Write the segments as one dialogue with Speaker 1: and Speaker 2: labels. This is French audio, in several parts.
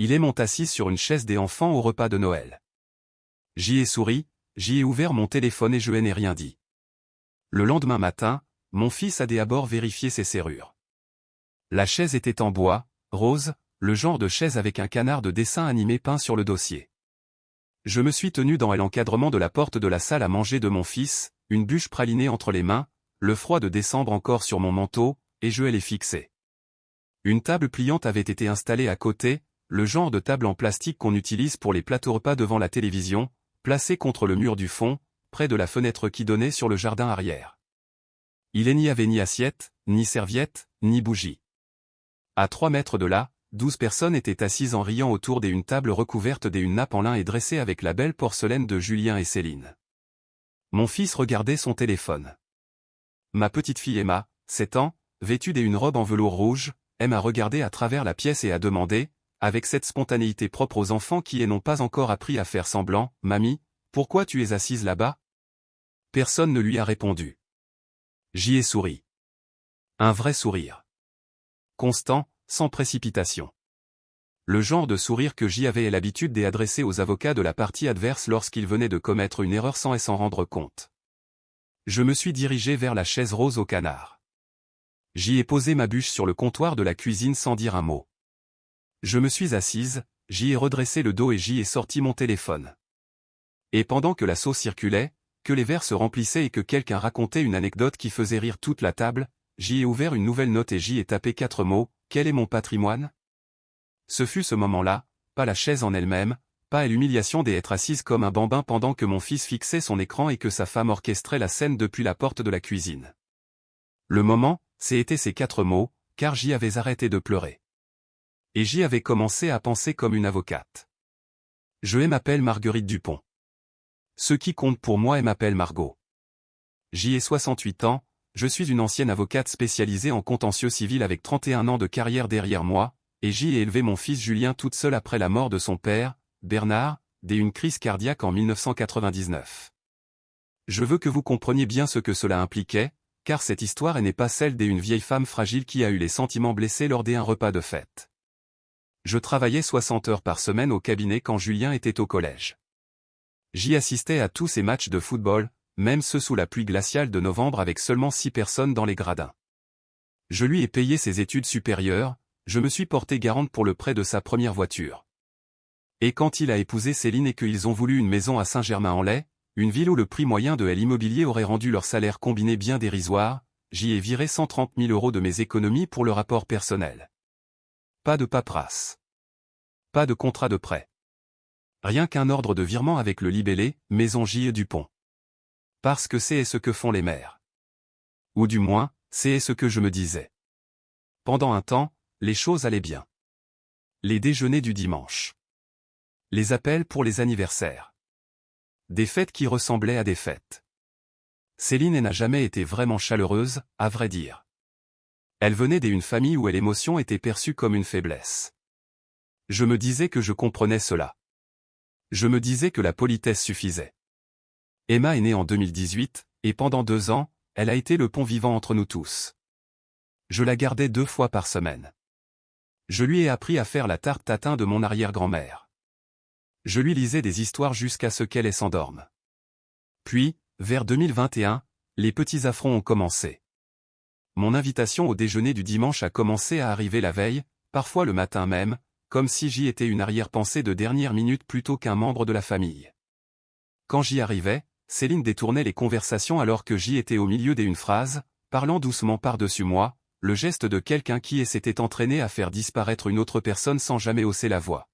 Speaker 1: Il est monté assis sur une chaise des enfants au repas de Noël. J'y ai souri, j'y ai ouvert mon téléphone et je n'ai rien dit. Le lendemain matin, mon fils a d'abord vérifié ses serrures. La chaise était en bois, rose, le genre de chaise avec un canard de dessin animé peint sur le dossier. Je me suis tenu dans l'encadrement de la porte de la salle à manger de mon fils, une bûche pralinée entre les mains, le froid de décembre encore sur mon manteau, et je l'ai fixé. Une table pliante avait été installée à côté, le genre de table en plastique qu'on utilise pour les plateaux repas devant la télévision, placée contre le mur du fond, près de la fenêtre qui donnait sur le jardin arrière. Il n'y avait ni assiette, ni serviette, ni bougie. À 3 mètres de là, 12 personnes étaient assises en riant autour d'une table recouverte d'une nappe en lin et dressée avec la belle porcelaine de Julien et Céline. Mon fils regardait son téléphone. Ma petite fille Emma, 7 ans, vêtue d'une robe en velours rouge, aime à regarder à travers la pièce et à demander, avec cette spontanéité propre aux enfants qui n'ont pas encore appris à faire semblant, « Mamie, pourquoi tu es assise là-bas » Personne ne lui a répondu. J'y ai souri. Un vrai sourire. Constant, sans précipitation. Le genre de sourire que j'y avais l'habitude d'adresser aux avocats de la partie adverse lorsqu'ils venaient de commettre une erreur sans s'en rendre compte. Je me suis dirigé vers la chaise rose au canard. J'y ai posé ma bûche sur le comptoir de la cuisine sans dire un mot. Je me suis assise, j'y ai redressé le dos et j'y ai sorti mon téléphone. Et pendant que la sauce circulait, que les verres se remplissaient et que quelqu'un racontait une anecdote qui faisait rire toute la table, j'y ai ouvert une nouvelle note et j'y ai tapé 4 mots, « Quel est mon patrimoine ?» Ce fut ce moment-là, pas la chaise en elle-même, pas l'humiliation d'être assise comme un bambin pendant que mon fils fixait son écran et que sa femme orchestrait la scène depuis la porte de la cuisine. Le moment, c'était ces 4 mots, car j'y avais arrêté de pleurer. Et j'y avais commencé à penser comme une avocate. Je m'appelle Marguerite Dupont. Ce qui compte pour moi m'appelle Margot. J'y ai 68 ans, je suis une ancienne avocate spécialisée en contentieux civil avec 31 ans de carrière derrière moi, et j'y ai élevé mon fils Julien toute seule après la mort de son père, Bernard, d'une crise cardiaque en 1999. Je veux que vous compreniez bien ce que cela impliquait, car cette histoire n'est pas celle d'une vieille femme fragile qui a eu les sentiments blessés lors d'un repas de fête. Je travaillais 60 heures par semaine au cabinet quand Julien était au collège. J'y assistais à tous ces matchs de football, même ceux sous la pluie glaciale de novembre avec seulement 6 personnes dans les gradins. Je lui ai payé ses études supérieures, je me suis porté garante pour le prêt de sa première voiture. Et quand il a épousé Céline et qu'ils ont voulu une maison à Saint-Germain-en-Laye, une ville où le prix moyen de l'immobilier aurait rendu leur salaire combiné bien dérisoire, j'y ai viré 130 000 € de mes économies pour le rapport personnel. Pas de paperasse. Pas de contrat de prêt. Rien qu'un ordre de virement avec le libellé « Maison J. Dupont ». Parce que c'est ce que font les mères. Ou du moins, c'est ce que je me disais. Pendant un temps, les choses allaient bien. Les déjeuners du dimanche. Les appels pour les anniversaires. Des fêtes qui ressemblaient à des fêtes. Céline n'a jamais été vraiment chaleureuse, à vrai dire. Elle venait d'une famille où l'émotion était perçue comme une faiblesse. Je me disais que je comprenais cela. Je me disais que la politesse suffisait. Emma est née en 2018, et pendant 2 ans, elle a été le pont vivant entre nous tous. Je la gardais 2 fois par semaine. Je lui ai appris à faire la tarte tatin de mon arrière-grand-mère. Je lui lisais des histoires jusqu'à ce qu'elle s'endorme. Puis, vers 2021, les petits affronts ont commencé. Mon invitation au déjeuner du dimanche a commencé à arriver la veille, parfois le matin même, comme si j'y étais une arrière-pensée de dernière minute plutôt qu'un membre de la famille. Quand j'y arrivais, Céline détournait les conversations alors que j'y étais au milieu d'une phrase, parlant doucement par-dessus moi, le geste de quelqu'un qui s'était entraîné à faire disparaître une autre personne sans jamais hausser la voix.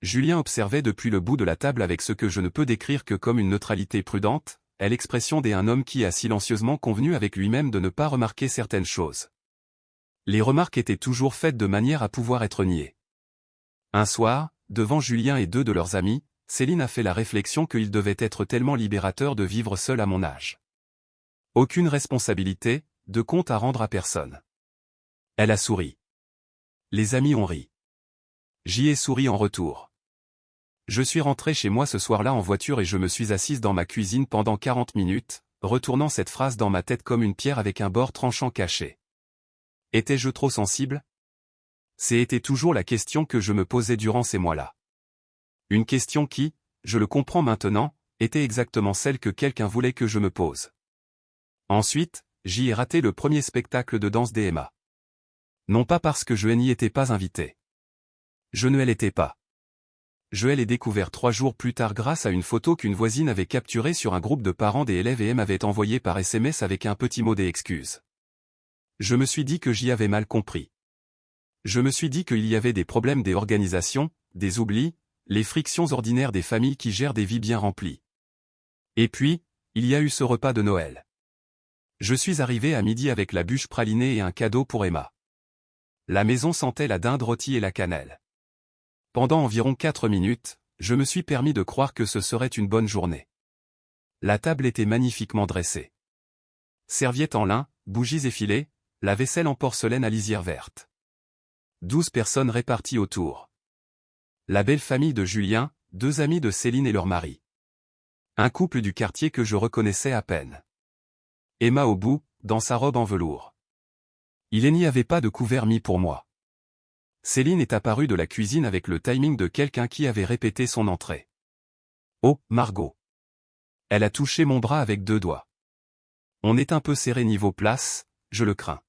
Speaker 1: Julien observait depuis le bout de la table avec ce que je ne peux décrire que comme une neutralité prudente, l'expression d'un homme qui a silencieusement convenu avec lui-même de ne pas remarquer certaines choses. Les remarques étaient toujours faites de manière à pouvoir être niées. Un soir, devant Julien et 2 de leurs amis, Céline a fait la réflexion qu'il devait être tellement libérateur de vivre seul à mon âge. Aucune responsabilité, de compte à rendre à personne. Elle a souri. Les amis ont ri. J'y ai souri en retour. Je suis rentré chez moi ce soir-là en voiture et je me suis assise dans ma cuisine pendant 40 minutes, retournant cette phrase dans ma tête comme une pierre avec un bord tranchant caché. Étais-je trop sensible ? C'était toujours la question que je me posais durant ces mois-là. Une question qui, je le comprends maintenant, était exactement celle que quelqu'un voulait que je me pose. Ensuite, j'y ai raté le premier spectacle de danse d'Emma. Non pas parce que je n'y étais pas invité. Je ne l'étais pas. Je l'ai découvert 3 jours plus tard grâce à une photo qu'une voisine avait capturée sur un groupe de parents des élèves et m'avait envoyée par SMS avec un petit mot d'excuse. Je me suis dit que j'y avais mal compris. Je me suis dit qu'il y avait des problèmes des organisations, des oublis, les frictions ordinaires des familles qui gèrent des vies bien remplies. Et puis, il y a eu ce repas de Noël. Je suis arrivé à midi avec la bûche pralinée et un cadeau pour Emma. La maison sentait la dinde rôtie et la cannelle. Pendant environ 4 minutes, je me suis permis de croire que ce serait une bonne journée. La table était magnifiquement dressée. Serviettes en lin, bougies effilées, la vaisselle en porcelaine à lisière verte. 12 personnes réparties autour. La belle famille de Julien, 2 amis de Céline et leur mari. Un couple du quartier que je reconnaissais à peine. Emma au bout, dans sa robe en velours. Il n'y avait pas de couvert mis pour moi. Céline est apparue de la cuisine avec le timing de quelqu'un qui avait répété son entrée. Oh, Margot. Elle a touché mon bras avec 2 doigts. On est un peu serré niveau place, je le crains.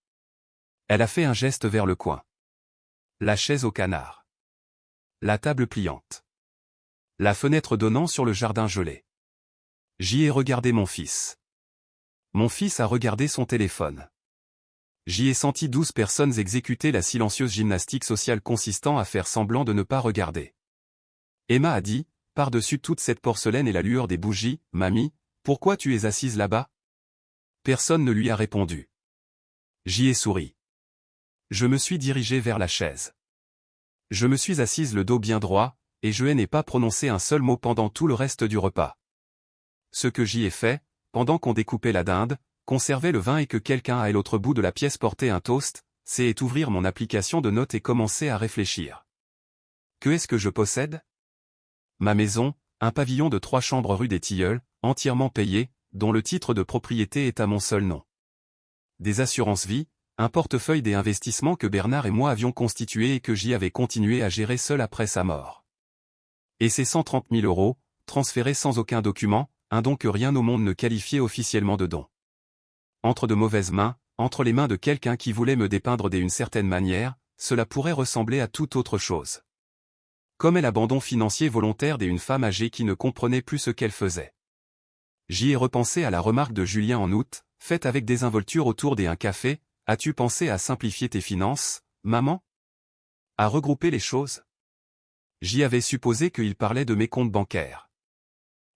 Speaker 1: Elle a fait un geste vers le coin. La chaise au canard. La table pliante. La fenêtre donnant sur le jardin gelé. J'y ai regardé mon fils. Mon fils a regardé son téléphone. J'y ai senti 12 personnes exécuter la silencieuse gymnastique sociale consistant à faire semblant de ne pas regarder. Emma a dit, par-dessus toute cette porcelaine et la lueur des bougies, « Mamie, pourquoi tu es assise là-bas » Personne ne lui a répondu. J'y ai souri. Je me suis dirigé vers la chaise. Je me suis assise le dos bien droit, et je n'ai pas prononcé un seul mot pendant tout le reste du repas. Ce que j'y ai fait, pendant qu'on découpait la dinde, qu'on servait le vin et que quelqu'un à l'autre bout de la pièce portait un toast, c'est ouvrir mon application de notes et commencer à réfléchir. Que est-ce que je possède ? Ma maison, un pavillon de 3 chambres rue des Tilleuls, entièrement payé, dont le titre de propriété est à mon seul nom. Des assurances vie, un portefeuille des investissements que Bernard et moi avions constitué et que j'y avais continué à gérer seul après sa mort. Et ces 130 000 euros, transférés sans aucun document, un don que rien au monde ne qualifiait officiellement de don. Entre de mauvaises mains, entre les mains de quelqu'un qui voulait me dépeindre d'une certaine manière, cela pourrait ressembler à toute autre chose. Comme l'abandon financier volontaire d'une femme âgée qui ne comprenait plus ce qu'elle faisait. J'y ai repensé à la remarque de Julien en août, faite avec désinvolture autour d'un café. As-tu pensé à simplifier tes finances, maman ? À regrouper les choses ? J'y avais supposé qu'il parlait de mes comptes bancaires.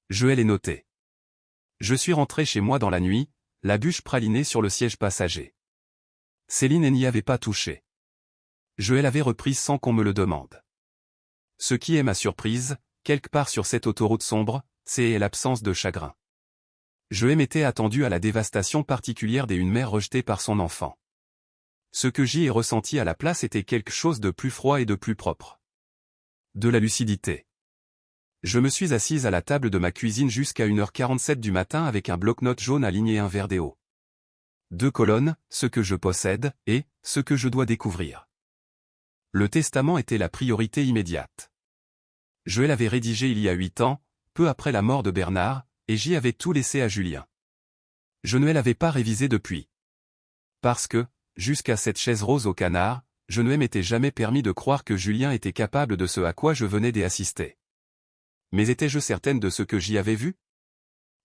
Speaker 1: Je l'ai noté. Je suis rentré chez moi dans la nuit, la bûche pralinée sur le siège passager. Céline n'y avait pas touché. Je l'avais reprise sans qu'on me le demande. Ce qui est ma surprise, quelque part sur cette autoroute sombre, c'est l'absence de chagrin. Je m'étais attendu à la dévastation particulière d'une mère rejetée par son enfant. Ce que j'y ai ressenti à la place était quelque chose de plus froid et de plus propre. De la lucidité. Je me suis assise à la table de ma cuisine jusqu'à 1h47 du matin avec un bloc-notes jaune aligné un vers des hauts. 2 colonnes, ce que je possède, et ce que je dois découvrir. Le testament était la priorité immédiate. Je l'avais rédigé il y a 8 ans, peu après la mort de Bernard, et j'y avais tout laissé à Julien. Je ne l'avais pas révisé depuis. Parce que, jusqu'à cette chaise rose au canard, je ne m'étais jamais permis de croire que Julien était capable de ce à quoi je venais d'assister. Mais étais-je certaine de ce que j'y avais vu ?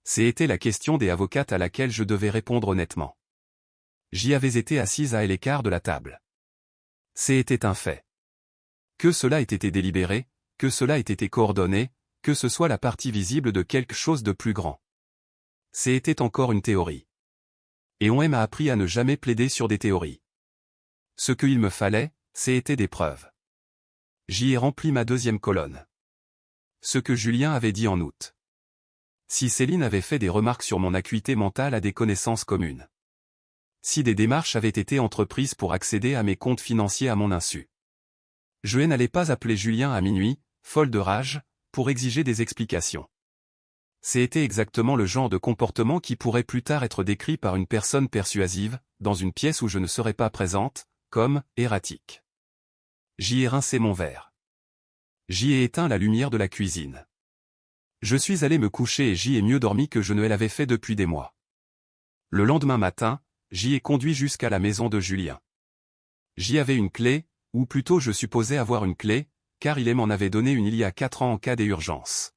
Speaker 1: C'était la question des avocates à laquelle je devais répondre honnêtement. J'y avais été assise à l'écart de la table. C'était un fait. Que cela ait été délibéré, que cela ait été coordonné, que ce soit la partie visible de quelque chose de plus grand. C'était encore une théorie. Et on m'a appris à ne jamais plaider sur des théories. Ce qu'il me fallait, c'était des preuves. J'y ai rempli ma 2e colonne. Ce que Julien avait dit en août. Si Céline avait fait des remarques sur mon acuité mentale à des connaissances communes. Si des démarches avaient été entreprises pour accéder à mes comptes financiers à mon insu. Je n'allais pas appeler Julien à minuit, folle de rage, pour exiger des explications. C'était exactement le genre de comportement qui pourrait plus tard être décrit par une personne persuasive, dans une pièce où je ne serais pas présente, comme erratique. J'y ai rincé mon verre. J'y ai éteint la lumière de la cuisine. Je suis allé me coucher et j'y ai mieux dormi que je ne l'avais fait depuis des mois. Le lendemain matin, j'y ai conduit jusqu'à la maison de Julien. J'y avais une clé, ou plutôt je supposais avoir une clé, car il m'en avait donné une il y a 4 ans en cas d'urgence.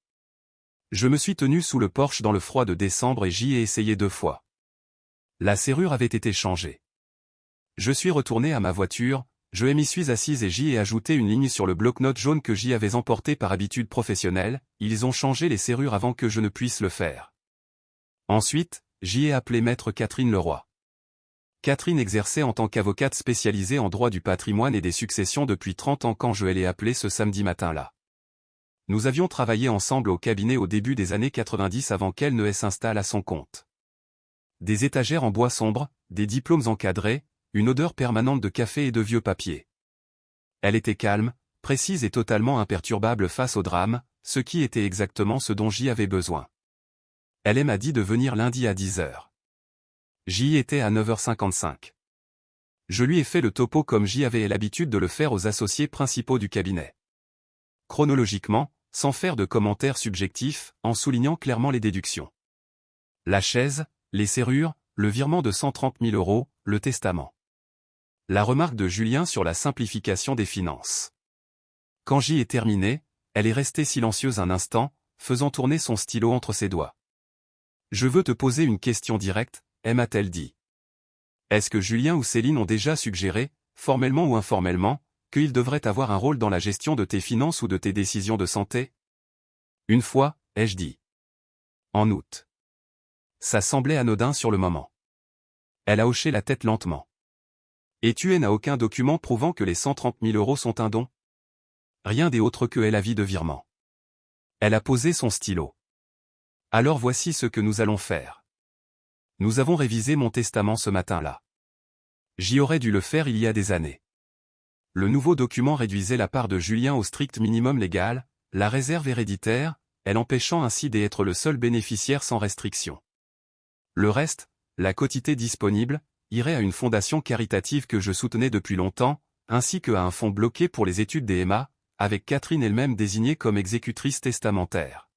Speaker 1: Je me suis tenu sous le porche dans le froid de décembre et j'y ai essayé 2 fois. La serrure avait été changée. Je suis retourné à ma voiture, je m'y suis assise et j'y ai ajouté une ligne sur le bloc-notes jaune que j'y avais emporté par habitude professionnelle, ils ont changé les serrures avant que je ne puisse le faire. Ensuite, j'y ai appelé maître Catherine Leroy. Catherine exerçait en tant qu'avocate spécialisée en droit du patrimoine et des successions depuis 30 ans quand je l'ai appelée ce samedi matin-là. Nous avions travaillé ensemble au cabinet au début des années 90 avant qu'elle ne s'installe à son compte. Des étagères en bois sombre, des diplômes encadrés, une odeur permanente de café et de vieux papier. Elle était calme, précise et totalement imperturbable face au drame, ce qui était exactement ce dont j'y avais besoin. Elle m'a dit de venir lundi à 10h. J'y étais à 9h55. Je lui ai fait le topo comme j'y avais l'habitude de le faire aux associés principaux du cabinet. Chronologiquement, sans faire de commentaires subjectifs, en soulignant clairement les déductions. La chaise, les serrures, le virement de 130 000 €, le testament. La remarque de Julien sur la simplification des finances. Quand j'y ai terminé, elle est restée silencieuse un instant, faisant tourner son stylo entre ses doigts. « Je veux te poser une question directe », m'a-t-elle dit. Est-ce que Julien ou Céline ont déjà suggéré, formellement ou informellement, qu'ils devraient avoir un rôle dans la gestion de tes finances ou de tes décisions de santé? Une fois, ai-je dit. En août. Ça semblait anodin sur le moment. Elle a hoché la tête lentement. Et tu n'as aucun document prouvant que les 130 000 € sont un don? Rien d'autre que l'avis de virement. Elle a posé son stylo. Alors voici ce que nous allons faire. Nous avons révisé mon testament ce matin-là. J'y aurais dû le faire il y a des années. Le nouveau document réduisait la part de Julien au strict minimum légal, la réserve héréditaire, elle empêchant ainsi d'être le seul bénéficiaire sans restriction. Le reste, la quotité disponible, irait à une fondation caritative que je soutenais depuis longtemps, ainsi qu'à un fonds bloqué pour les études des EMA, avec Catherine elle-même désignée comme exécutrice testamentaire.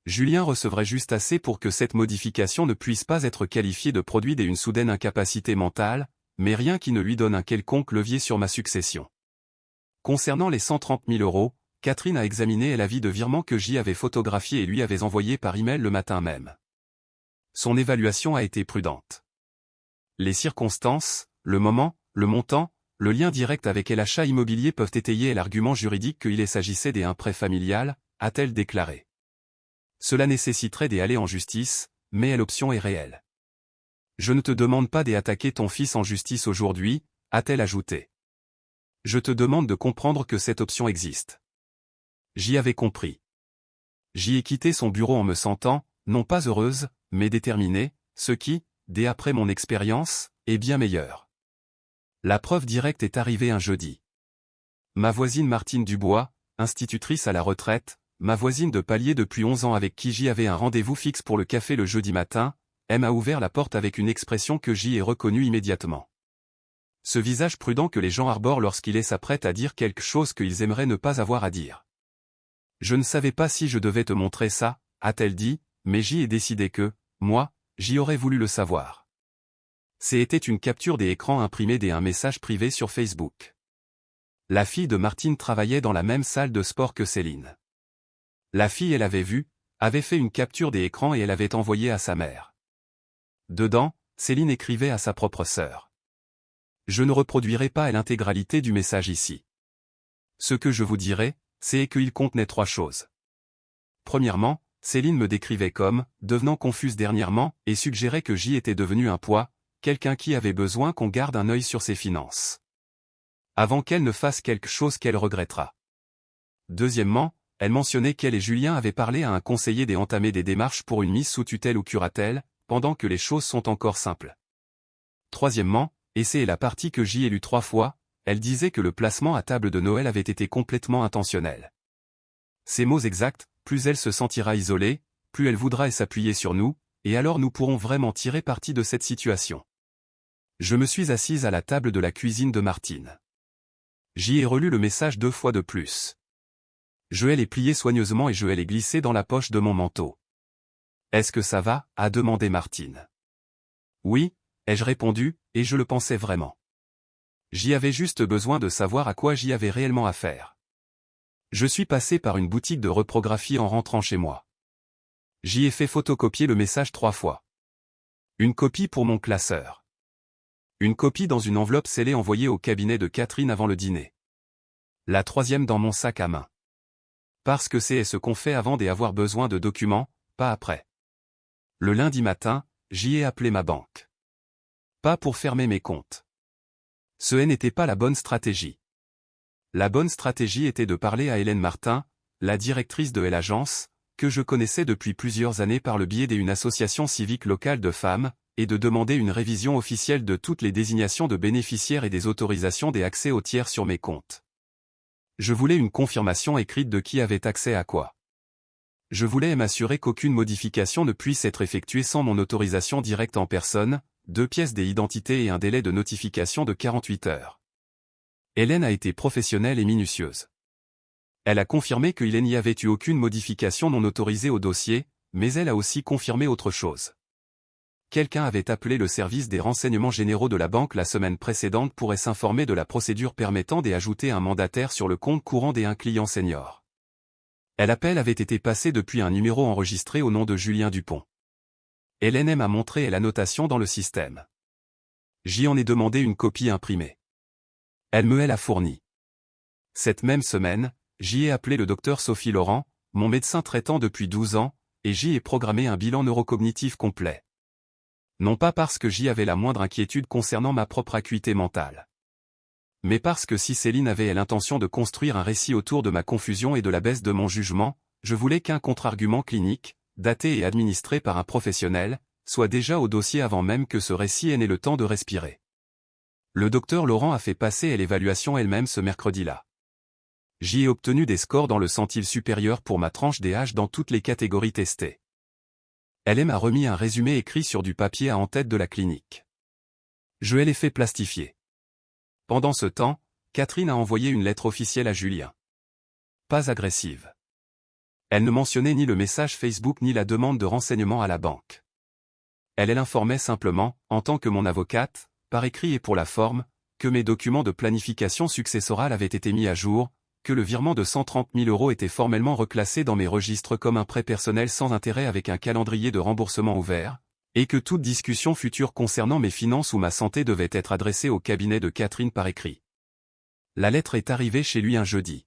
Speaker 1: Julien recevrait juste assez pour que cette modification ne puisse pas être qualifiée de produit d'une soudaine incapacité mentale, mais rien qui ne lui donne un quelconque levier sur ma succession. Concernant les 130 000 €, Catherine a examiné l'avis de virement que j'y avais photographié et lui avait envoyé par email le matin même. Son évaluation a été prudente. Les circonstances, le moment, le montant, le lien direct avec l'achat immobilier peuvent étayer l'argument juridique qu'il s'agissait d'un prêt familial, a-t-elle déclaré. Cela nécessiterait d'aller en justice, mais l'option est réelle. Je ne te demande pas d'attaquer ton fils en justice aujourd'hui, a-t-elle ajouté. Je te demande de comprendre que cette option existe. J'y avais compris. J'y ai quitté son bureau en me sentant, non pas heureuse, mais déterminée, ce qui, dès après mon expérience, est bien meilleur. La preuve directe est arrivée un jeudi. Ma voisine Martine Dubois, institutrice à la retraite, ma voisine de palier depuis 11 ans avec qui j'y avais un rendez-vous fixe pour le café le jeudi matin, elle m'a ouvert la porte avec une expression que j'y ai reconnue immédiatement. Ce visage prudent que les gens arborent lorsqu'ils s'apprêtent à dire quelque chose qu'ils aimeraient ne pas avoir à dire. Je ne savais pas si je devais te montrer ça, a-t-elle dit, mais j'y ai décidé que, moi, j'y aurais voulu le savoir. C'était une capture des écrans imprimés d'un message privé sur Facebook. La fille de Martine travaillait dans la même salle de sport que Céline. La fille elle avait vu, avait fait une capture des écrans et elle avait envoyé à sa mère. Dedans, Céline écrivait à sa propre sœur. Je ne reproduirai pas l'intégralité du message ici. Ce que je vous dirai, c'est qu'il contenait 3 choses. Premièrement, Céline me décrivait comme, devenant confuse dernièrement, et suggérait que j'y étais devenu un poids, quelqu'un qui avait besoin qu'on garde un œil sur ses finances. Avant qu'elle ne fasse quelque chose qu'elle regrettera. Deuxièmement, elle mentionnait qu'elle et Julien avaient parlé à un conseiller d'entamer des démarches pour une mise sous tutelle ou curatelle, pendant que les choses sont encore simples. Troisièmement, et c'est la partie que j'y ai lue 3 fois, elle disait que le placement à table de Noël avait été complètement intentionnel. Ces mots exacts, plus elle se sentira isolée, plus elle voudra s'appuyer sur nous, et alors nous pourrons vraiment tirer parti de cette situation. Je me suis assise à la table de la cuisine de Martine. J'y ai relu le message 2 fois de plus. Je l'ai plié soigneusement et je l'ai glissé dans la poche de mon manteau. Est-ce que ça va? A demandé Martine. Oui, ai-je répondu, et je le pensais vraiment. J'y avais juste besoin de savoir à quoi j'y avais réellement affaire. Je suis passé par une boutique de reprographie en rentrant chez moi. J'y ai fait photocopier le message 3 fois. Une copie pour mon classeur. Une copie dans une enveloppe scellée envoyée au cabinet de Catherine avant le dîner. La 3e dans mon sac à main. Parce que c'est ce qu'on fait avant d'avoir besoin de documents, pas après. Le lundi matin, j'y ai appelé ma banque. Pas pour fermer mes comptes. Ce n'était pas la bonne stratégie. La bonne stratégie était de parler à Hélène Martin, la directrice de l'agence, que je connaissais depuis plusieurs années par le biais d'une association civique locale de femmes, et de demander une révision officielle de toutes les désignations de bénéficiaires et des autorisations des accès aux tiers sur mes comptes. Je voulais une confirmation écrite de qui avait accès à quoi. Je voulais m'assurer qu'aucune modification ne puisse être effectuée sans mon autorisation directe en personne, 2 pièces d'identité et un délai de notification de 48 heures. Hélène a été professionnelle et minutieuse. Elle a confirmé qu'il n'y avait eu aucune modification non autorisée au dossier, mais elle a aussi confirmé autre chose. Quelqu'un avait appelé le service des renseignements généraux de la banque la semaine précédente pour s'informer de la procédure permettant d'ajouter un mandataire sur le compte courant d'un client senior. L'appel avait été passé depuis un numéro enregistré au nom de Julien Dupont. Hélène m'a montré la notation dans le système. J'y en ai demandé une copie imprimée. Elle me l'a fournie. Cette même semaine, j'y ai appelé le docteur Sophie Laurent, mon médecin traitant depuis 12 ans, et j'y ai programmé un bilan neurocognitif complet. Non pas parce que j'y avais la moindre inquiétude concernant ma propre acuité mentale. Mais parce que si Céline avait l'intention de construire un récit autour de ma confusion et de la baisse de mon jugement, je voulais qu'un contre-argument clinique, daté et administré par un professionnel, soit déjà au dossier avant même que ce récit ait le temps de respirer. Le docteur Laurent a fait passer l'évaluation elle-même ce mercredi-là. J'y ai obtenu des scores dans le centile supérieur pour ma tranche d'âge dans toutes les catégories testées. Elle m'a remis un résumé écrit sur du papier à en-tête de la clinique. Je l'ai fait plastifier. Pendant ce temps, Catherine a envoyé une lettre officielle à Julien. Pas agressive. Elle ne mentionnait ni le message Facebook ni la demande de renseignement à la banque. Elle informait simplement, en tant que mon avocate, par écrit et pour la forme, que mes documents de planification successorale avaient été mis à jour, que le virement de 130 000 € était formellement reclassé dans mes registres comme un prêt personnel sans intérêt avec un calendrier de remboursement ouvert, et que toute discussion future concernant mes finances ou ma santé devait être adressée au cabinet de Catherine par écrit. La lettre est arrivée chez lui un jeudi.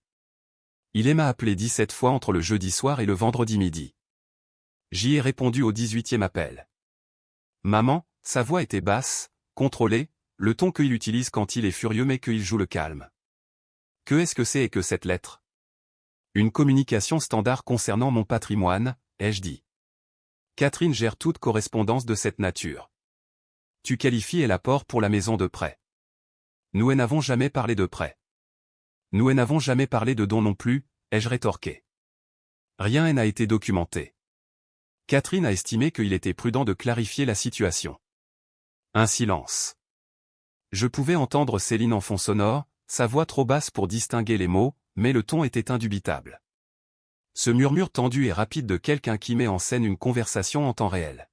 Speaker 1: Il m'a appelé 17 fois entre le jeudi soir et le vendredi midi. J'y ai répondu au 18e appel. Maman, sa voix était basse, contrôlée, le ton qu'il utilise quand il est furieux mais qu'il joue le calme. Que est-ce que c'est que cette lettre? Une communication standard concernant mon patrimoine, ai-je dit. Catherine gère toute correspondance de cette nature. Tu qualifies l'apport pour la maison de prêt. Nous n'avons jamais parlé de prêt. Nous n'avons jamais parlé de don non plus, ai-je rétorqué. Rien n'a été documenté. Catherine a estimé qu'il était prudent de clarifier la situation. Un silence. Je pouvais entendre Céline en fond sonore, sa voix trop basse pour distinguer les mots, mais le ton était indubitable. Ce murmure tendu et rapide de quelqu'un qui met en scène une conversation en temps réel.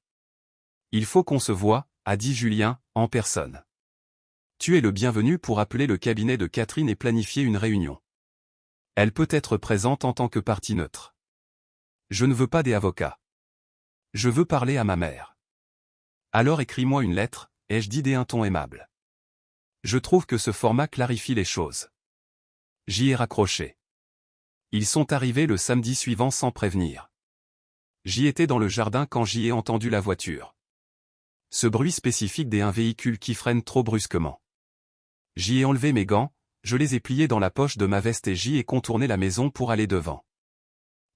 Speaker 1: Il faut qu'on se voie, a dit Julien, en personne. Tu es le bienvenu pour appeler le cabinet de Catherine et planifier une réunion. Elle peut être présente en tant que partie neutre. Je ne veux pas des avocats. Je veux parler à ma mère. Alors écris-moi une lettre, ai-je dit d'un ton aimable. Je trouve que ce format clarifie les choses. J'y ai raccroché. Ils sont arrivés le samedi suivant sans prévenir. J'y étais dans le jardin quand j'y ai entendu la voiture. Ce bruit spécifique d'un véhicule qui freine trop brusquement. J'y ai enlevé mes gants, je les ai pliés dans la poche de ma veste et j'y ai contourné la maison pour aller devant.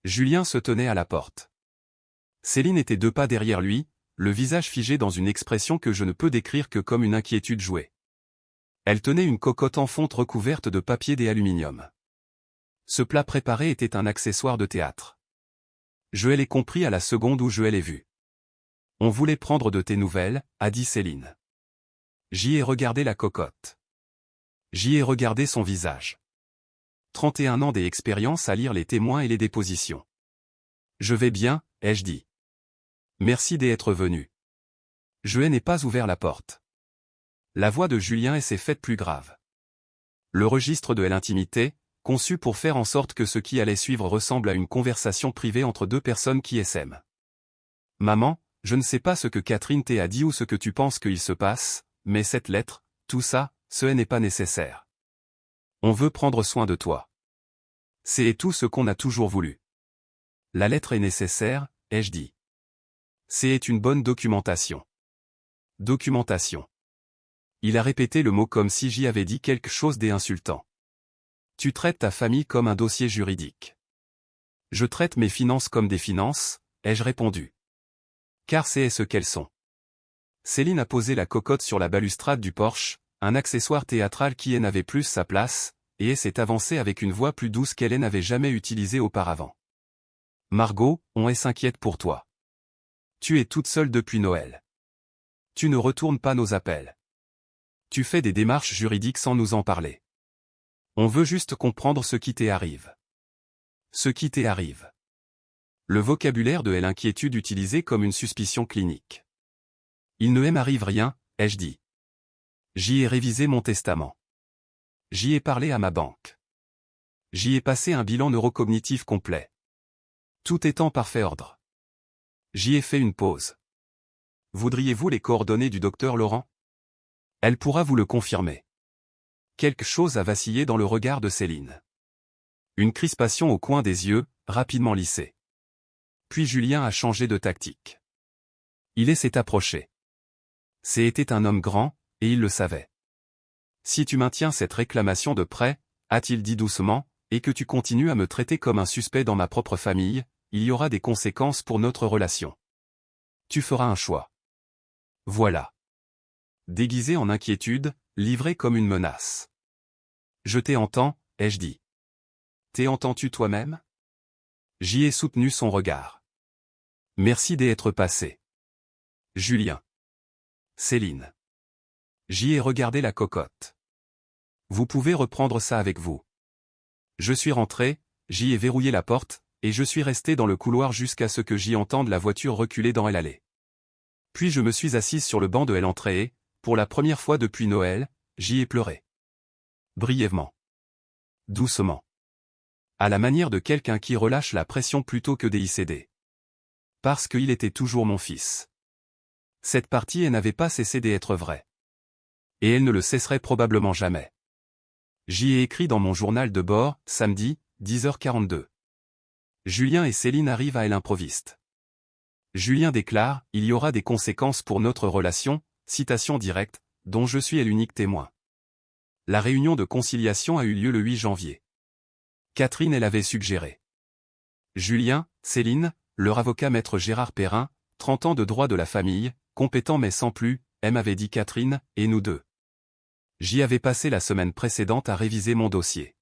Speaker 1: Julien se tenait à la porte. Céline était 2 pas derrière lui, le visage figé dans une expression que je ne peux décrire que comme une inquiétude jouée. Elle tenait une cocotte en fonte recouverte de papier d'aluminium. Ce plat préparé était un accessoire de théâtre. Je l'ai compris à la seconde où je l'ai vu. On voulait prendre de tes nouvelles, a dit Céline. J'y ai regardé la cocotte. J'y ai regardé son visage. 31 ans d'expérience à lire les témoins et les dépositions. Je vais bien, ai-je dit. Merci d'être venu. Je n'ai pas ouvert la porte. La voix de Julien s'est faite plus grave. Le registre de l'intimité, conçu pour faire en sorte que ce qui allait suivre ressemble à une conversation privée entre deux personnes qui s'aiment. Maman, je ne sais pas ce que Catherine t'a dit ou ce que tu penses qu'il se passe, mais cette lettre, tout ça, ce n'est pas nécessaire. On veut prendre soin de toi. C'est tout ce qu'on a toujours voulu. La lettre est nécessaire, ai-je dit. C'est une bonne documentation. Documentation. Il a répété le mot comme si j'y avais dit quelque chose d'insultant. Tu traites ta famille comme un dossier juridique. Je traite mes finances comme des finances, ai-je répondu. Car c'est ce qu'elles sont. Céline a posé la cocotte sur la balustrade du porche, un accessoire théâtral qui n'avait plus sa place, et s'est avancée avec une voix plus douce qu'elle n'avait jamais utilisée auparavant. Margot, on s'inquiète pour toi. Tu es toute seule depuis Noël. Tu ne retournes pas nos appels. Tu fais des démarches juridiques sans nous en parler. On veut juste comprendre ce qui t'arrive. Ce qui t'arrive. Le vocabulaire de l'inquiétude utilisé comme une suspicion clinique. Il ne m'arrive rien, ai-je dit. J'y ai révisé mon testament. J'y ai parlé à ma banque. J'y ai passé un bilan neurocognitif complet. Tout est en parfait ordre. J'y ai fait une pause. Voudriez-vous les coordonnées du docteur Laurent? Elle pourra vous le confirmer. Quelque chose a vacillé dans le regard de Céline. Une crispation au coin des yeux, rapidement lissée. Puis Julien a changé de tactique. Il s'est approché. C'était un homme grand, et il le savait. Si tu maintiens cette réclamation de prêt, a-t-il dit doucement, et que tu continues à me traiter comme un suspect dans ma propre famille, il y aura des conséquences pour notre relation. Tu feras un choix. Voilà. Déguisé en inquiétude, livré comme une menace. Je t'entends, ai-je dit. T'entends-tu toi-même? J'y ai soutenu son regard. Merci d'être passé. Julien. Céline. J'y ai regardé la cocotte. Vous pouvez reprendre ça avec vous. Je suis rentré, j'y ai verrouillé la porte, et je suis resté dans le couloir jusqu'à ce que j'y entende la voiture reculer dans l'allée. Puis je me suis assise sur le banc de l'entrée et, pour la première fois depuis Noël, j'y ai pleuré. Brièvement. Doucement. À la manière de quelqu'un qui relâche la pression plutôt que d'y céder. Parce qu'il était toujours mon fils. Cette partie n'avait pas cessé d'être vraie. Et elle ne le cesserait probablement jamais. J'y ai écrit dans mon journal de bord, samedi, 10h42. Julien et Céline arrivent à l'improviste. Julien déclare, il y aura des conséquences pour notre relation, citation directe, dont je suis l'unique témoin. La réunion de conciliation a eu lieu le 8 janvier. Catherine l'avait suggéré. Julien, Céline, leur avocat maître Gérard Perrin, 30 ans de droit de la famille, compétent mais sans plus, m'avait dit Catherine, et nous deux. J'y avais passé la semaine précédente à réviser mon dossier.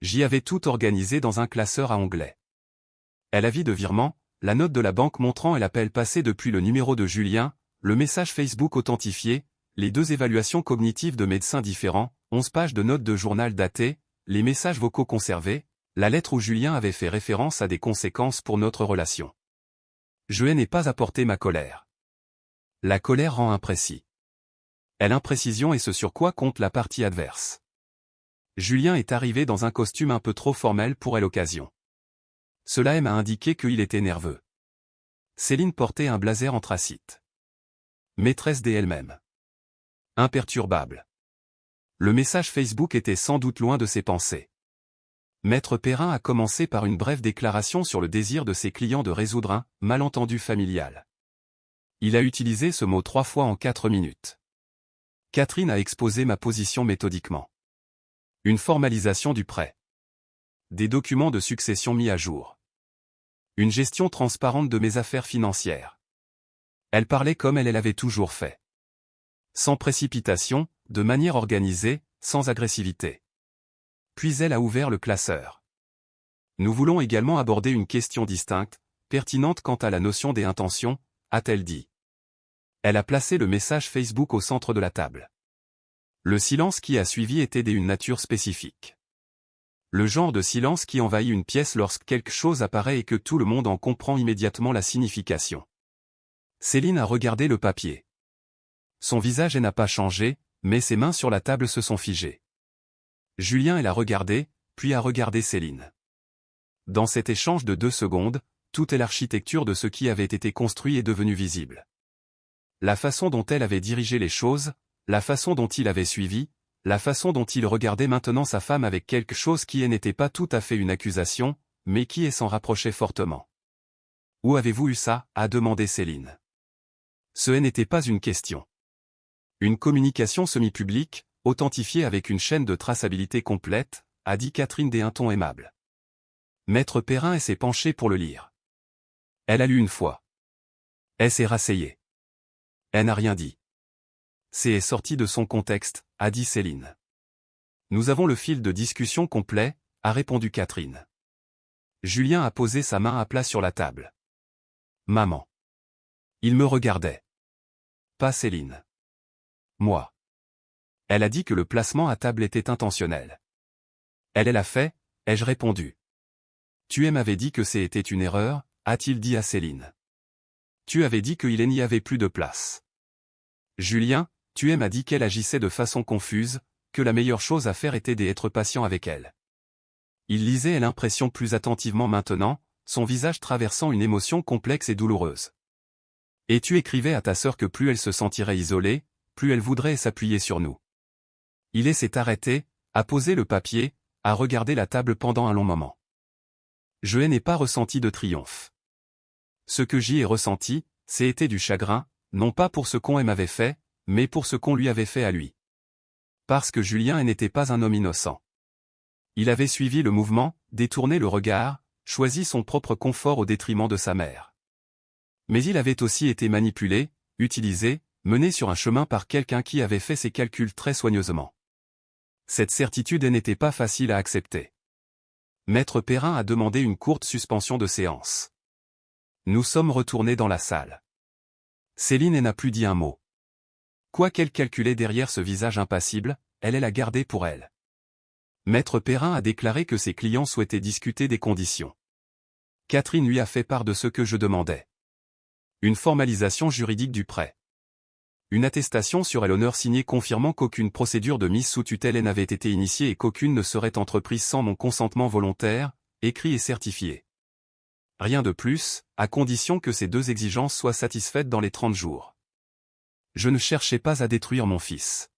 Speaker 1: J'y avais tout organisé dans un classeur à onglets. L'avis de virement, la note de la banque montrant l'appel passé depuis le numéro de Julien, le message Facebook authentifié, les 2 évaluations cognitives de médecins différents, 11 pages de notes de journal datées, les messages vocaux conservés, la lettre où Julien avait fait référence à des conséquences pour notre relation. Je n'ai pas apporté ma colère. La colère rend imprécis. L'imprécision est ce sur quoi compte la partie adverse. Julien est arrivé dans un costume un peu trop formel pour l'occasion. Cela m'a indiqué qu'il était nerveux. Céline portait un blazer anthracite. Maîtresse d'elle-même. Imperturbable. Le message Facebook était sans doute loin de ses pensées. Maître Perrin a commencé par une brève déclaration sur le désir de ses clients de résoudre un malentendu familial. Il a utilisé ce mot 3 fois en 4 minutes. Catherine a exposé ma position méthodiquement. Une formalisation du prêt. Des documents de succession mis à jour. Une gestion transparente de mes affaires financières. Elle parlait comme elle l'avait toujours fait. Sans précipitation, de manière organisée, sans agressivité. Puis elle a ouvert le classeur. Nous voulons également aborder une question distincte, pertinente quant à la notion des intentions, a-t-elle dit. Elle a placé le message Facebook au centre de la table. Le silence qui a suivi était d'une nature spécifique. Le genre de silence qui envahit une pièce lorsque quelque chose apparaît et que tout le monde en comprend immédiatement la signification. Céline a regardé le papier. Son visage n'a pas changé, mais ses mains sur la table se sont figées. Julien l'a regardé, puis a regardé Céline. Dans cet échange de 2 secondes, toute l'architecture de ce qui avait été construit est devenue visible. La façon dont elle avait dirigé les choses, la façon dont il avait suivi, la façon dont il regardait maintenant sa femme avec quelque chose qui n'était pas tout à fait une accusation, mais qui s'en rapprochait fortement. « Où avez-vous eu ça ?» a demandé Céline. Ce n'était pas une question. Une communication semi-publique, authentifiée avec une chaîne de traçabilité complète, a dit Catherine d'un ton aimable. Maître Perrin s'est penché pour le lire. Elle a lu une fois. Elle s'est rasseyée. Elle n'a rien dit. C'est sorti de son contexte, a dit Céline. Nous avons le fil de discussion complet, a répondu Catherine. Julien a posé sa main à plat sur la table. Maman. Il me regardait. Pas Céline. Moi. Elle a dit que le placement à table était intentionnel. Elle l'a fait, ai-je répondu. Tu m'avais dit que c'était une erreur, a-t-il dit à Céline. Tu avais dit qu'il n'y avait plus de place. Julien, tu m'as dit qu'elle agissait de façon confuse, que la meilleure chose à faire était d'être patient avec elle. Il lisait l'impression plus attentivement maintenant, son visage traversant une émotion complexe et douloureuse. Et tu écrivais à ta sœur que plus elle se sentirait isolée, plus elle voudrait s'appuyer sur nous. Il s'est arrêté, a posé le papier, a regardé la table pendant un long moment. Je n'ai pas ressenti de triomphe. Ce que j'y ai ressenti, c'était du chagrin, non pas pour ce qu'on m'avait fait, mais pour ce qu'on lui avait fait à lui. Parce que Julien n'était pas un homme innocent. Il avait suivi le mouvement, détourné le regard, choisi son propre confort au détriment de sa mère. Mais il avait aussi été manipulé, utilisé, mené sur un chemin par quelqu'un qui avait fait ses calculs très soigneusement. Cette certitude n'était pas facile à accepter. Maître Perrin a demandé une courte suspension de séance. Nous sommes retournés dans la salle. Céline n'a plus dit un mot. Quoi qu'elle calculait derrière ce visage impassible, elle l'a gardé pour elle. Maître Perrin a déclaré que ses clients souhaitaient discuter des conditions. Catherine lui a fait part de ce que je demandais. Une formalisation juridique du prêt. Une attestation sur l'honneur signée confirmant qu'aucune procédure de mise sous tutelle n'avait été initiée et qu'aucune ne serait entreprise sans mon consentement volontaire, écrit et certifié. Rien de plus, à condition que ces 2 exigences soient satisfaites dans les 30 jours. Je ne cherchais pas à détruire mon fils.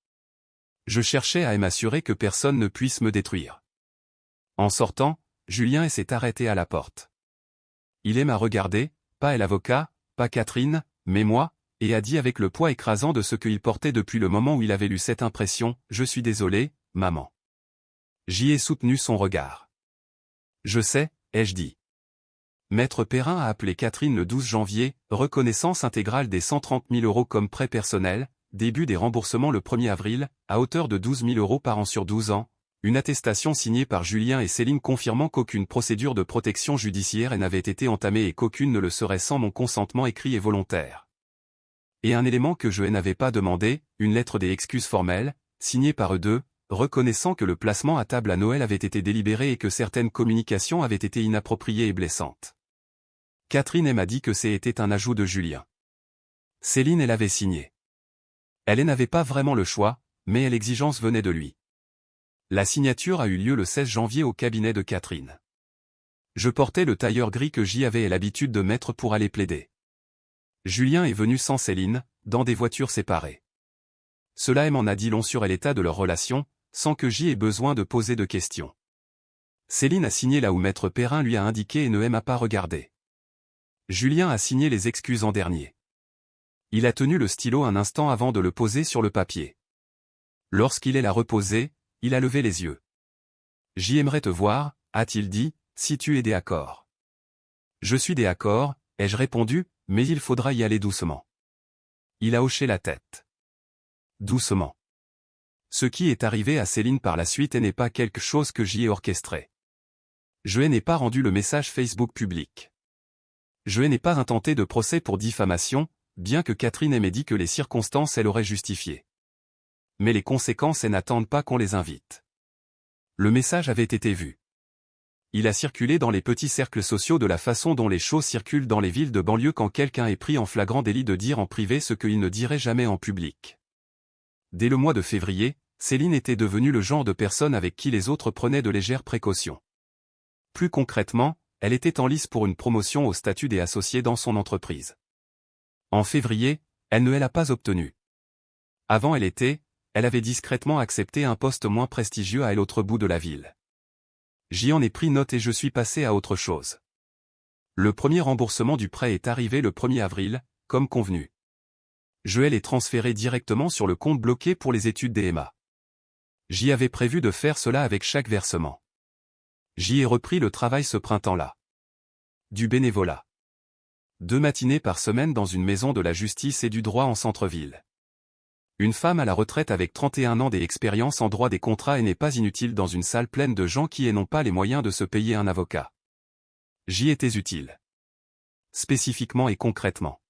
Speaker 1: Je cherchais à m'assurer que personne ne puisse me détruire. En sortant, Julien s'est arrêté à la porte. Il m'a regardé, pas l'avocat, pas Catherine, mais moi, et a dit avec le poids écrasant de ce qu'il portait depuis le moment où il avait lu cette impression, « Je suis désolé, maman. » J'y ai soutenu son regard. Je sais, ai-je dit. Maître Perrin a appelé Catherine le 12 janvier, reconnaissance intégrale des 130 000 € comme prêt personnel, début des remboursements le 1er avril, à hauteur de 12 000 € par an sur 12 ans, une attestation signée par Julien et Céline confirmant qu'aucune procédure de protection judiciaire n'avait été entamée et qu'aucune ne le serait sans mon consentement écrit et volontaire. Et un élément que je n'avais pas demandé, une lettre des excuses formelles, signée par eux deux, reconnaissant que le placement à table à Noël avait été délibéré et que certaines communications avaient été inappropriées et blessantes. Catherine m'a dit que c'était un ajout de Julien. Céline l'avait signé. Elle n'avait pas vraiment le choix, mais l'exigence venait de lui. La signature a eu lieu le 16 janvier au cabinet de Catherine. Je portais le tailleur gris que j'y avais l'habitude de mettre pour aller plaider. Julien est venu sans Céline, dans des voitures séparées. Cela m'en a dit long sur l'état de leur relation, sans que j'y aie besoin de poser de questions. Céline a signé là où Maître Perrin lui a indiqué et ne m'a pas regardé. Julien a signé les excuses en dernier. Il a tenu le stylo un instant avant de le poser sur le papier. Lorsqu'il l'a reposé, il a levé les yeux. « J'y aimerais te voir, a-t-il dit, si tu es d'accord. » Je suis d'accord, ai-je répondu, mais il faudra y aller doucement. Il a hoché la tête. Doucement. Ce qui est arrivé à Céline par la suite n'est pas quelque chose que j'y ai orchestré. Je n'ai pas rendu le message Facebook public. Je n'ai pas intenté de procès pour diffamation, bien que Catherine m'ait dit que les circonstances l'auraient justifié. Mais les conséquences n'attendent pas qu'on les invite. Le message avait été vu. Il a circulé dans les petits cercles sociaux de la façon dont les choses circulent dans les villes de banlieue quand quelqu'un est pris en flagrant délit de dire en privé ce qu'il ne dirait jamais en public. Dès le mois de février, Céline était devenue le genre de personne avec qui les autres prenaient de légères précautions. Plus concrètement, elle était en lice pour une promotion au statut des associés dans son entreprise. En février, elle ne l'a pas obtenue. Avant elle avait discrètement accepté un poste moins prestigieux à l'autre bout de la ville. J'y en ai pris note et je suis passé à autre chose. Le premier remboursement du prêt est arrivé le 1er avril, comme convenu. Je l'ai transféré directement sur le compte bloqué pour les études d'EMA. J'y avais prévu de faire cela avec chaque versement. J'y ai repris le travail ce printemps-là. Du bénévolat. 2 matinées par semaine dans une maison de la justice et du droit en centre-ville. Une femme à la retraite avec 31 ans d'expérience en droit des contrats et n'est pas inutile dans une salle pleine de gens qui n'ont pas les moyens de se payer un avocat. J'y étais utile. Spécifiquement et concrètement.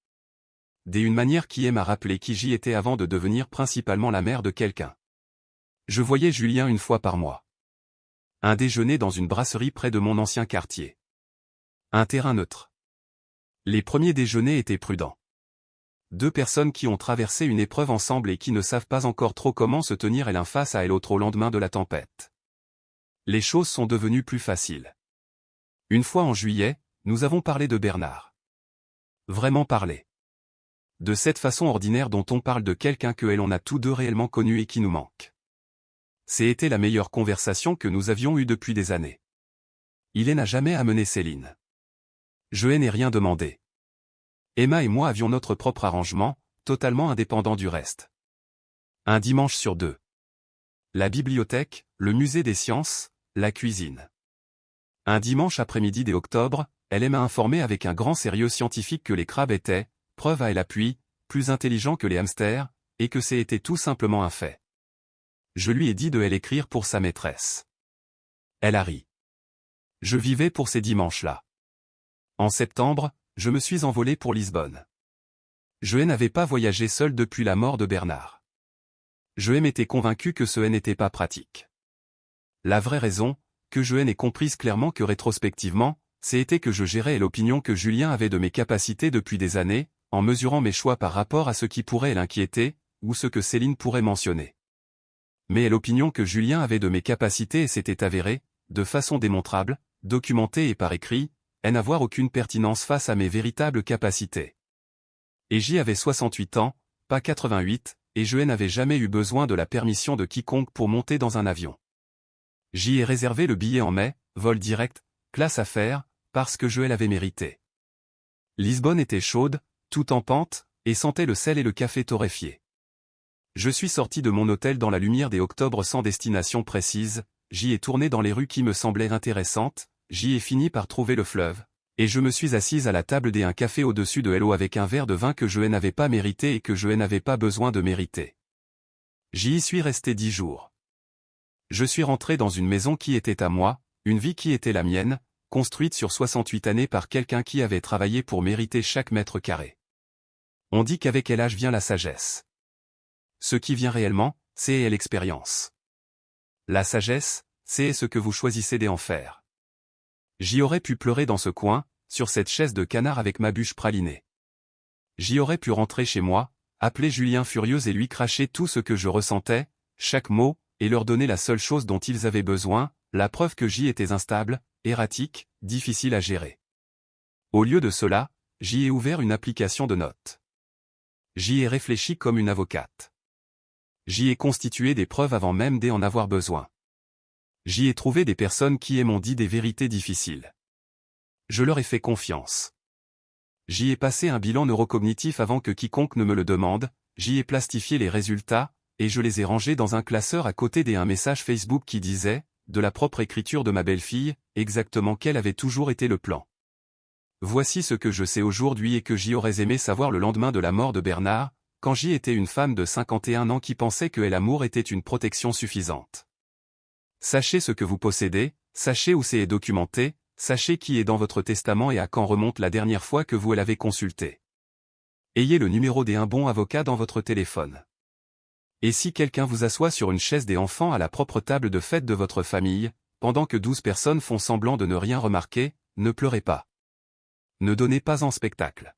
Speaker 1: D'une manière qui m'a rappelé qui j'y étais avant de devenir principalement la mère de quelqu'un. Je voyais Julien une fois par mois. Un déjeuner dans une brasserie près de mon ancien quartier. Un terrain neutre. Les premiers déjeuners étaient prudents. 2 personnes qui ont traversé une épreuve ensemble et qui ne savent pas encore trop comment se tenir l'un face à l'autre au lendemain de la tempête. Les choses sont devenues plus faciles. Une fois en juillet, nous avons parlé de Bernard. Vraiment parlé. De cette façon ordinaire dont on parle de quelqu'un que l'on a tous deux réellement connu et qui nous manque. C'était la meilleure conversation que nous avions eue depuis des années. Il n'a jamais amené Céline. Je n'ai rien demandé. Emma et moi avions notre propre arrangement, totalement indépendant du reste. Un dimanche sur 2. La bibliothèque, le musée des sciences, la cuisine. Un dimanche après-midi d'octobre, elle m'a informé avec un grand sérieux scientifique que les crabes étaient, preuve à l'appui, plus intelligents que les hamsters, et que c'était tout simplement un fait. Je lui ai dit de l'écrire pour sa maîtresse. Elle a ri. Je vivais pour ces dimanches-là. En septembre, je me suis envolé pour Lisbonne. Je n'avais pas voyagé seul depuis la mort de Bernard. Je m'étais convaincu que ce n'était pas pratique. La vraie raison, que je n'ai comprise clairement que rétrospectivement, c'était que je gérais l'opinion que Julien avait de mes capacités depuis des années, en mesurant mes choix par rapport à ce qui pourrait l'inquiéter, ou ce que Céline pourrait mentionner. Mais l'opinion que Julien avait de mes capacités s'était avérée, de façon démontrable, documentée et par écrit, n'avoir aucune pertinence face à mes véritables capacités. Et j'y avais 68 ans, pas 88, et je n'avais jamais eu besoin de la permission de quiconque pour monter dans un avion. J'y ai réservé le billet en mai, vol direct, classe affaires, parce que je l'avais mérité. Lisbonne était chaude, tout en pente, et sentait le sel et le café torréfié. Je suis sorti de mon hôtel dans la lumière des octobres sans destination précise, j'y ai tourné dans les rues qui me semblaient intéressantes, j'y ai fini par trouver le fleuve, et je me suis assise à la table d'un café au-dessus de l'eau avec un verre de vin que je n'avais pas mérité et que je n'avais pas besoin de mériter. J'y y suis resté 10 jours. Je suis rentré dans une maison qui était à moi, une vie qui était la mienne, construite sur 68 années par quelqu'un qui avait travaillé pour mériter chaque mètre carré. On dit qu'avec l'âge vient la sagesse. Ce qui vient réellement, c'est l'expérience. La sagesse, c'est ce que vous choisissez d'en faire. J'y aurais pu pleurer dans ce coin, sur cette chaise de canard avec ma bûche pralinée. J'y aurais pu rentrer chez moi, appeler Julien furieux et lui cracher tout ce que je ressentais, chaque mot, et leur donner la seule chose dont ils avaient besoin, la preuve que j'y étais instable, erratique, difficile à gérer. Au lieu de cela, j'y ai ouvert une application de notes. J'y ai réfléchi comme une avocate. J'y ai constitué des preuves avant même d'en avoir besoin. J'y ai trouvé des personnes qui m'ont dit des vérités difficiles. Je leur ai fait confiance. J'y ai passé un bilan neurocognitif avant que quiconque ne me le demande, j'y ai plastifié les résultats, et je les ai rangés dans un classeur à côté d'un message Facebook qui disait, de la propre écriture de ma belle-fille, exactement quel avait toujours été le plan. Voici ce que je sais aujourd'hui et que j'y aurais aimé savoir le lendemain de la mort de Bernard, quand j'y étais une femme de 51 ans qui pensait que l'amour était une protection suffisante. Sachez ce que vous possédez, sachez où c'est documenté, sachez qui est dans votre testament et à quand remonte la dernière fois que vous l'avez consulté. Ayez le numéro d'un bon avocat dans votre téléphone. Et si quelqu'un vous assoit sur une chaise des enfants à la propre table de fête de votre famille, pendant que 12 personnes font semblant de ne rien remarquer, ne pleurez pas. Ne donnez pas en spectacle.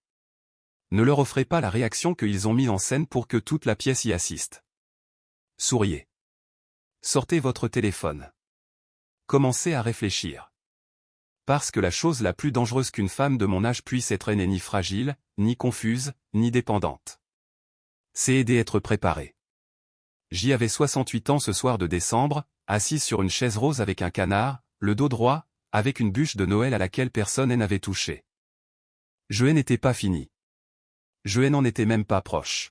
Speaker 1: Ne leur offrez pas la réaction qu'ils ont mis en scène pour que toute la pièce y assiste. Souriez. Sortez votre téléphone. Commencez à réfléchir. Parce que la chose la plus dangereuse qu'une femme de mon âge puisse être n'est ni fragile, ni confuse, ni dépendante. C'est aider à être préparé. J'y avais 68 ans ce soir de décembre, assise sur une chaise rose avec un canard, le dos droit, avec une bûche de Noël à laquelle personne n'avait touché. Je n'étais pas fini. Je n'en étais même pas proche.